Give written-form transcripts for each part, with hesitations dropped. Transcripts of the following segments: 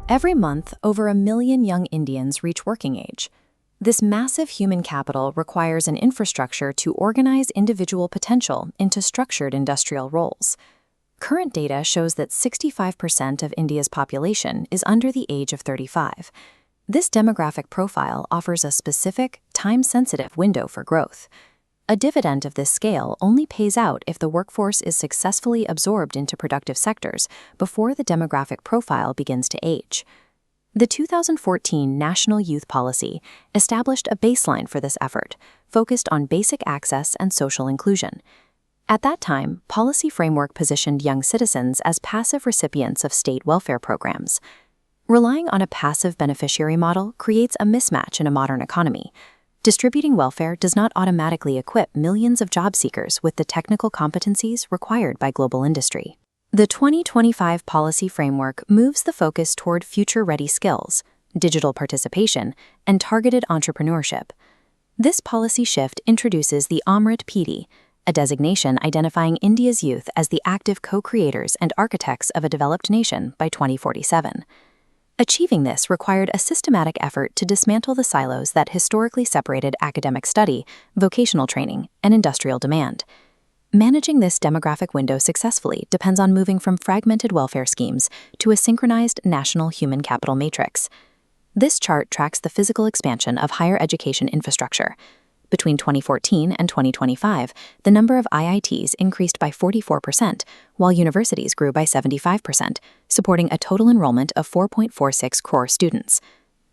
Every month, over 1 million young Indians reach working age. This massive human capital requires an infrastructure to organize individual potential into structured industrial roles. Current data shows that 65% of India's population is under the age of 35. This demographic profile offers a specific, time-sensitive window for growth. A dividend of this scale only pays out if the workforce is successfully absorbed into productive sectors before the demographic profile begins to age. The 2014 National Youth Policy established a baseline for this effort, focused on basic access and social inclusion. At that time, policy framework positioned young citizens as passive recipients of state welfare programs. Relying on a passive beneficiary model creates a mismatch in a modern economy. Distributing welfare does not automatically equip millions of job seekers with the technical competencies required by global industry. The 2025 policy framework moves the focus toward future-ready skills, digital participation, and targeted entrepreneurship. This policy shift introduces the Amrit Peedhi, a designation identifying India's youth as the active co-creators and architects of a developed nation by 2047. Achieving this required a systematic effort to dismantle the silos that historically separated academic study, vocational training, and industrial demand. Managing this demographic window successfully depends on moving from fragmented welfare schemes to a synchronized national human capital matrix. This chart tracks the physical expansion of higher education infrastructure. Between 2014 and 2025, the number of IITs increased by 44%, while universities grew by 75%, supporting a total enrollment of 4.46 crore students.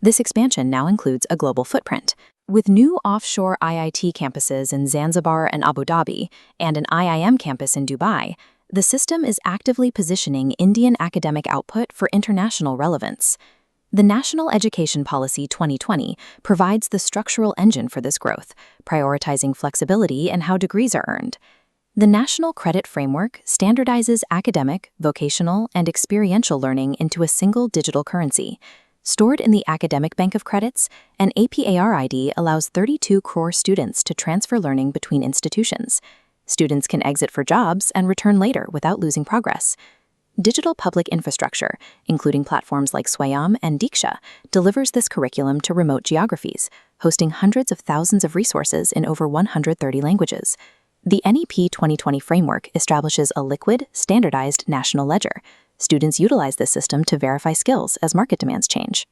This expansion now includes a global footprint. With new offshore IIT campuses in Zanzibar and Abu Dhabi, and an IIM campus in Dubai, the system is actively positioning Indian academic output for international relevance. The National Education Policy 2020 provides the structural engine for this growth, prioritizing flexibility in how degrees are earned. The National Credit Framework standardizes academic, vocational, and experiential learning into a single digital currency. Stored in the Academic Bank of Credits, an APAR ID allows 32 crore students to transfer learning between institutions. Students can exit for jobs and return later without losing progress. Digital public infrastructure, including platforms like Swayam and Diksha, delivers this curriculum to remote geographies, hosting hundreds of thousands of resources in over 130 languages. The NEP 2020 framework establishes a liquid, standardized national ledger. Students utilize this system to verify skills as market demands change.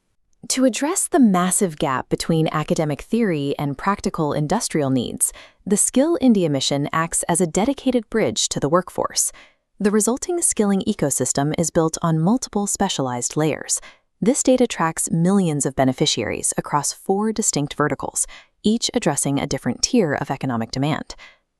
To address the massive gap between academic theory and practical industrial needs, the Skill India mission acts as a dedicated bridge to the workforce. The resulting skilling ecosystem is built on multiple specialized layers. This data tracks millions of beneficiaries across 4 distinct verticals, each addressing a different tier of economic demand.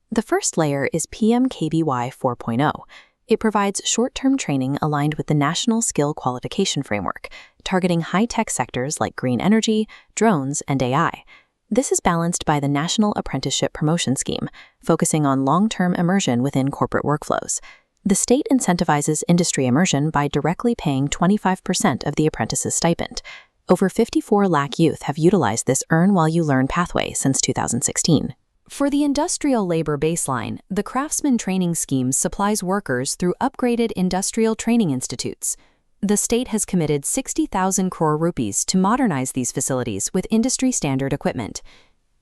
The first layer is PMKBY 4.0. It provides short-term training aligned with the National Skill Qualification Framework, targeting high-tech sectors like green energy, drones, and AI. This is balanced by the National Apprenticeship Promotion Scheme, focusing on long-term immersion within corporate workflows. The state incentivizes industry immersion by directly paying 25% of the apprentice's stipend. Over 54 lakh youth have utilized this Earn While You Learn pathway since 2016. For the industrial labor baseline, the Craftsman Training Scheme supplies workers through upgraded industrial training institutes. The state has committed 60,000 crore rupees to modernize these facilities with industry-standard equipment.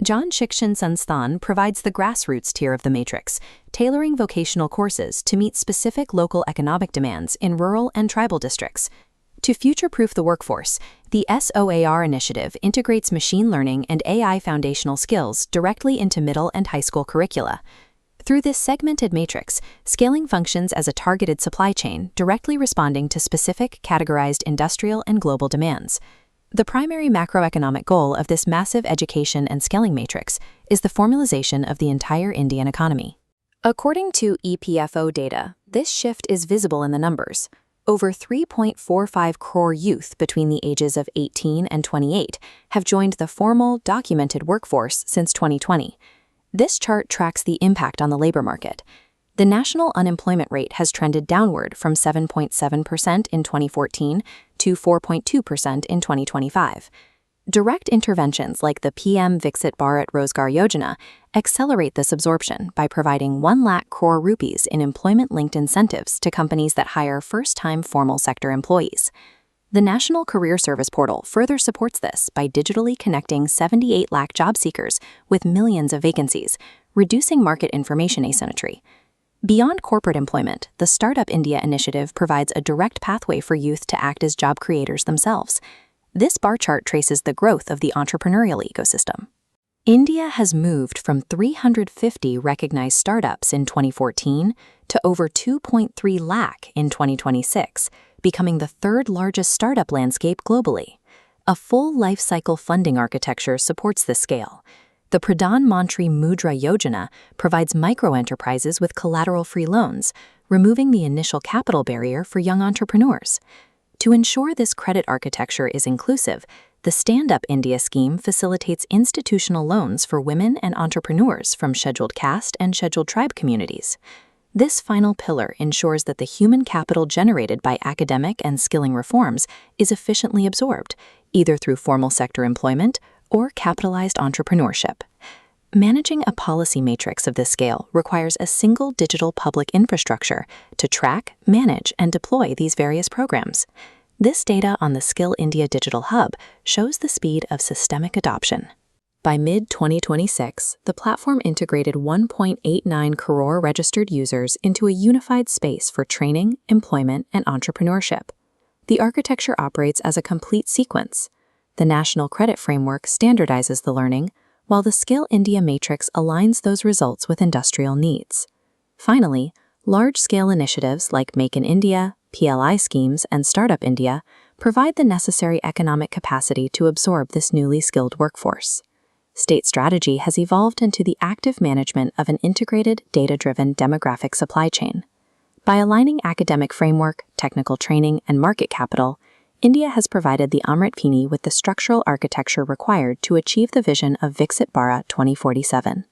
Jan Shikshan Sansthan provides the grassroots tier of the matrix, tailoring vocational courses to meet specific local economic demands in rural and tribal districts. To future-proof the workforce, the SOAR initiative integrates machine learning and AI foundational skills directly into middle and high school curricula. Through this segmented matrix, scaling functions as a targeted supply chain, directly responding to specific categorized industrial and global demands. The primary macroeconomic goal of this massive education and scaling matrix is the formalization of the entire Indian economy. According to EPFO data, this shift is visible in the numbers. Over 3.45 crore youth between the ages of 18 and 28 have joined the formal, documented workforce since 2020. This chart tracks the impact on the labor market. The national unemployment rate has trended downward from 7.7% in 2014 to 4.2% in 2025. Direct interventions like the PM Viksit Bharat Rozgar Yojana accelerate this absorption by providing 1 lakh crore rupees in employment-linked incentives to companies that hire first-time formal sector employees. The National Career Service Portal further supports this by digitally connecting 78 lakh job seekers with millions of vacancies, reducing market information asymmetry. Beyond corporate employment, the Startup India initiative provides a direct pathway for youth to act as job creators themselves. This bar chart traces the growth of the entrepreneurial ecosystem. India has moved from 350 recognized startups in 2014 to over 2.3 lakh in 2026, becoming the third largest startup landscape globally. A full life cycle funding architecture supports this scale. The Pradhan Mantri Mudra Yojana provides microenterprises with collateral-free loans, removing the initial capital barrier for young entrepreneurs. To ensure this credit architecture is inclusive, the Stand Up India scheme facilitates institutional loans for women and entrepreneurs from scheduled caste and scheduled tribe communities. This final pillar ensures that the human capital generated by academic and skilling reforms is efficiently absorbed, either through formal sector employment or capitalized entrepreneurship. Managing a policy matrix of this scale requires a single digital public infrastructure to track, manage, and deploy these various programs. This data on the Skill India Digital Hub shows the speed of systemic adoption. By mid-2026, the platform integrated 1.89 crore registered users into a unified space for training, employment, and entrepreneurship. The architecture operates as a complete sequence. The National Credit Framework standardizes the learning, while the Skill India Matrix aligns those results with industrial needs. Finally, large-scale initiatives like Make in India, PLI schemes, and Startup India provide the necessary economic capacity to absorb this newly skilled workforce. State strategy has evolved into the active management of an integrated, data-driven demographic supply chain. By aligning academic framework, technical training, and market capital, India has provided the Amrit Peedhi with the structural architecture required to achieve the vision of Viksit Bharat 2047.